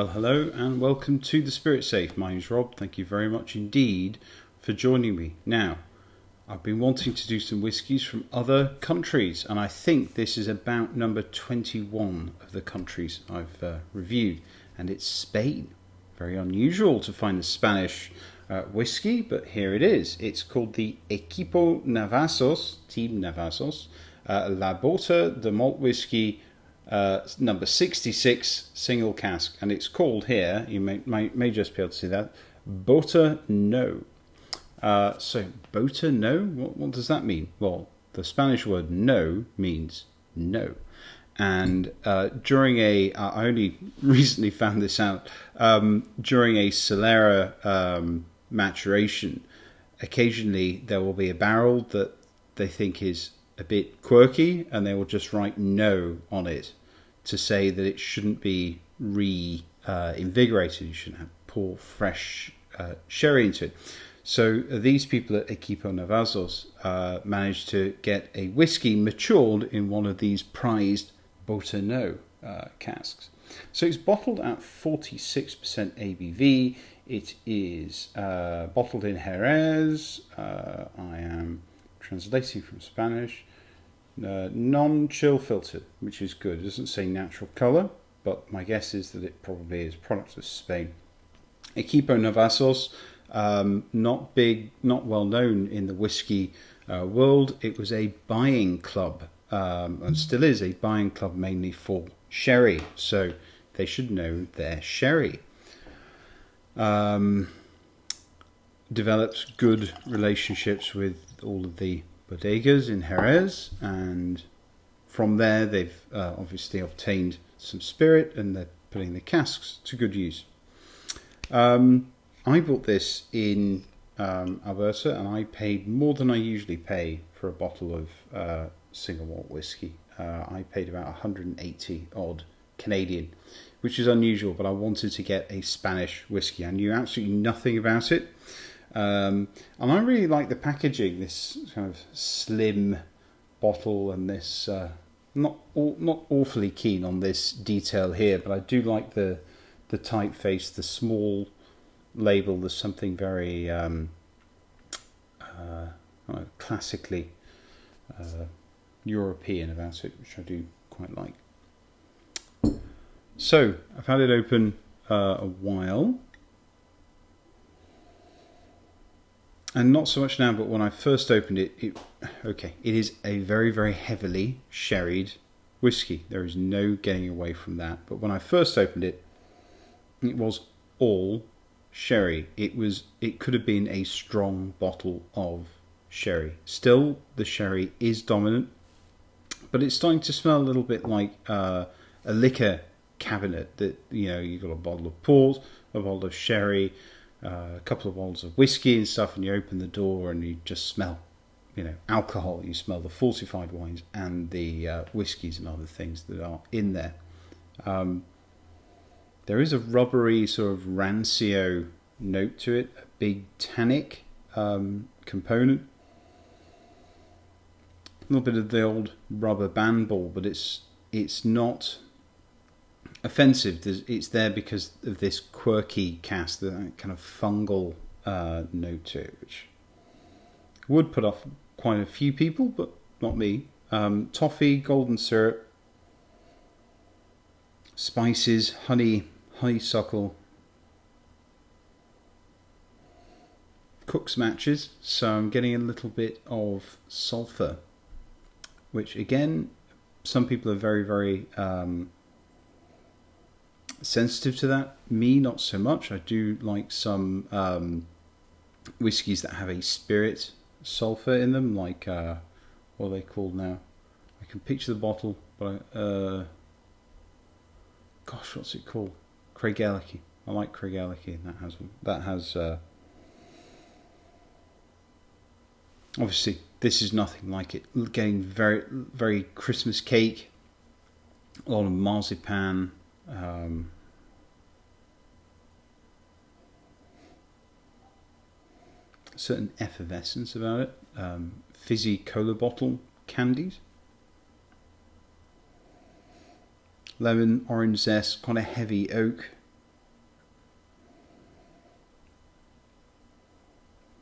Well, hello and welcome to the Spirit Safe. My name's Rob. Thank you very much indeed for joining me. Now, I've been wanting to do some whiskies from other countries, and I think this is about number 21 of the countries I've reviewed, and it's Spain. Very unusual to find a Spanish whiskey, but here it is. It's called the Equipo Navazos, Team Navazos, La Bota de Malt Whiskey, number 66 single cask, and it's called here, you may just be able to see that, Bota No. So Bota No, what does that mean? Well, the Spanish word no means no. And during I only recently found this out, during a solara maturation, occasionally there will be a barrel that they think is a bit quirky, and they will just write no on it to say that it shouldn't be invigorated. You shouldn't pour fresh sherry into it. So these people at Equipo Navazos managed to get a whiskey matured in one of these prized Bota No casks. So it's bottled at 46% ABV. It is bottled in Jerez. I am translating from Spanish. Non-chill filtered, which is good. It doesn't say natural colour, but my guess is that it probably is product of Spain. Equipo Navazos, not big, not well known in the whiskey world. It was a buying club, and still is a buying club mainly for sherry, so they should know their sherry. Developed good relationships with all of the bodegas in Jerez, and from there they've obviously obtained some spirit, and they're putting the casks to good use. I bought this in Alberta, and I paid more than I usually pay for a bottle of single malt whiskey. I paid about 180 odd Canadian, which is unusual, but I wanted to get a Spanish whiskey. I knew absolutely nothing about it. And I really like the packaging, this kind of slim bottle, and this not awfully keen on this detail here, but I do like the typeface, the small label. There's something very classically European about it, which I do quite like. So I've had it open a while. And not so much now, but when I first opened it, it is a very, very heavily sherried whiskey. There is no getting away from that. But when I first opened it, it was all sherry. It could have been a strong bottle of sherry. Still, the sherry is dominant, but it's starting to smell a little bit like a liquor cabinet. That, you know, you've got a bottle of port, a bottle of sherry, a couple of bottles of whiskey and stuff, and you open the door and you just smell, alcohol. You smell the falsified wines and the whiskies and other things that are in there. There is a rubbery sort of rancio note to it, a big tannic component. A little bit of the old rubber band ball, but it's not offensive. It's there because of this quirky cast, the kind of fungal note to it, which would put off quite a few people, but not me. Toffee, golden syrup, spices, honeysuckle, cook's matches. So I'm getting a little bit of sulphur, which again, some people are very, very sensitive to that. Me, not so much. I do like some whiskies that have a spirit sulphur in them, like what are they called now? I can picture the bottle, but gosh, what's it called? Craigellachie. I like Craigellachie, and that has obviously this is nothing like it. Getting very, very Christmas cake, a lot of marzipan. Certain effervescence about it, fizzy cola bottle candies, lemon, orange zest, kind of heavy oak,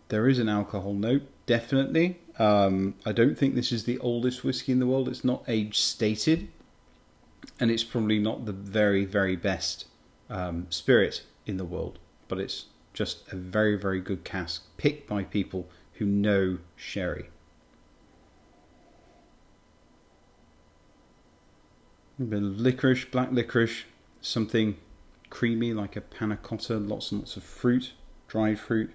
There is an alcohol note, definitely. I don't think this is the oldest whiskey in the world. It's not age stated, and it's probably not the very, very best spirit in the world, but it's just a very, very good cask picked by people who know sherry. A bit of licorice, black licorice, something creamy like a panna cotta, lots and lots of fruit, dried fruit.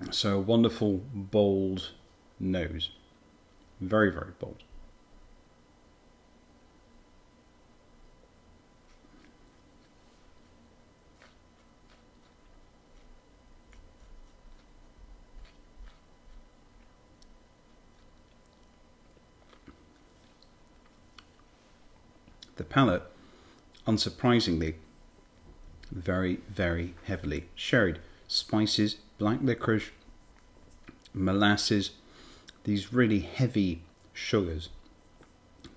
So a wonderful, bold nose. Very, very bold. The palate, unsurprisingly, very, very heavily sherried. Spices, black licorice, molasses, these really heavy sugars,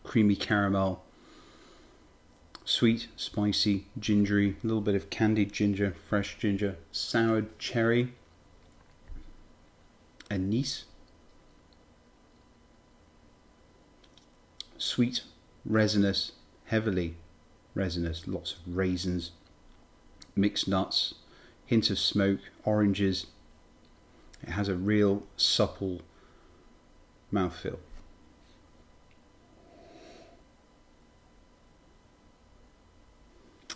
creamy caramel, sweet, spicy, gingery, a little bit of candied ginger, fresh ginger, soured cherry, anise, sweet, resinous, heavily resinous, lots of raisins, mixed nuts, hint of smoke, oranges. It has a real supple mouthfeel.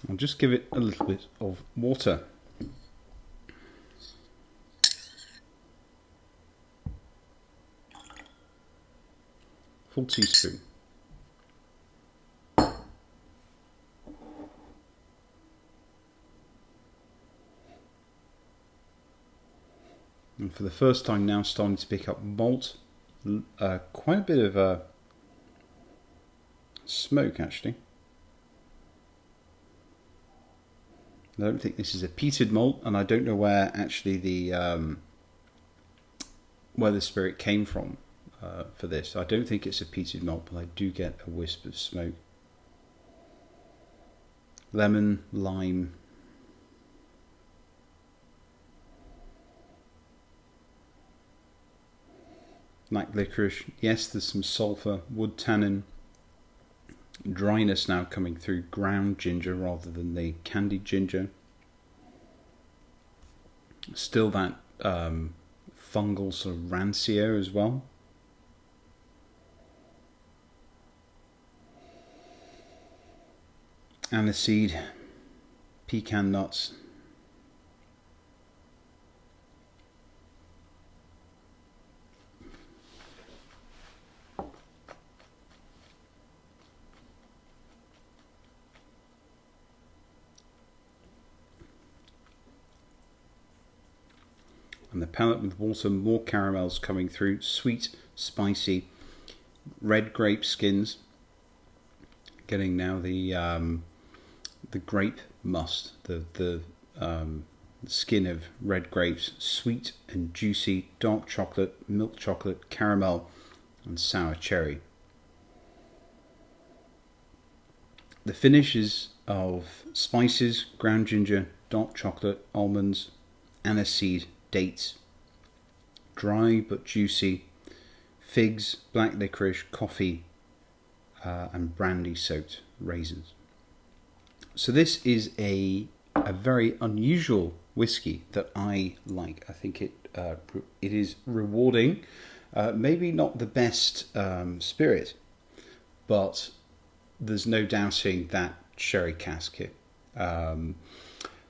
I'll just give it a little bit of water. Full teaspoon. And for the first time now starting to pick up malt, quite a bit of smoke actually. I don't think this is a peated malt, and I don't know where actually the spirit came from for this. I don't think it's a peated malt, but I do get a wisp of smoke. Lemon, lime. Black licorice, yes, there's some sulphur, wood tannin, dryness now coming through, ground ginger rather than the candied ginger. Still that fungal sort of rancio as well. Aniseed, pecan nuts. And the palate with water, more caramels coming through, sweet, spicy, red grape skins. Getting now the grape must, the skin of red grapes, sweet and juicy, dark chocolate, milk chocolate, caramel, and sour cherry. The finish is of spices, ground ginger, dark chocolate, almonds, aniseed, dates, dry but juicy, figs, black licorice, coffee, and brandy soaked raisins. So this is a very unusual whiskey that I like. I think it is rewarding. Maybe not the best spirit, but there's no doubting that sherry cask here.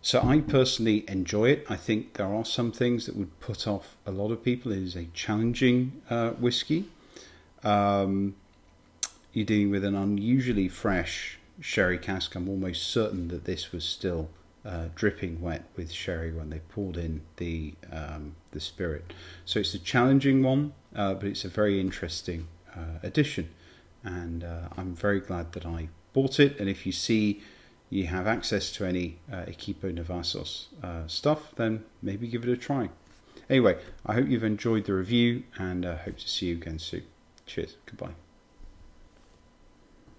So I personally enjoy it. I think there are some things that would put off a lot of people. It is a challenging whiskey. You're dealing with an unusually fresh sherry cask. I'm almost certain that this was still dripping wet with sherry when they poured in the spirit. So it's a challenging one, but it's a very interesting addition. And I'm very glad that I bought it. And if you have access to any Equipo Navazos stuff, then maybe give it a try. Anyway, I hope you've enjoyed the review, and hope to see you again soon. Cheers. Goodbye.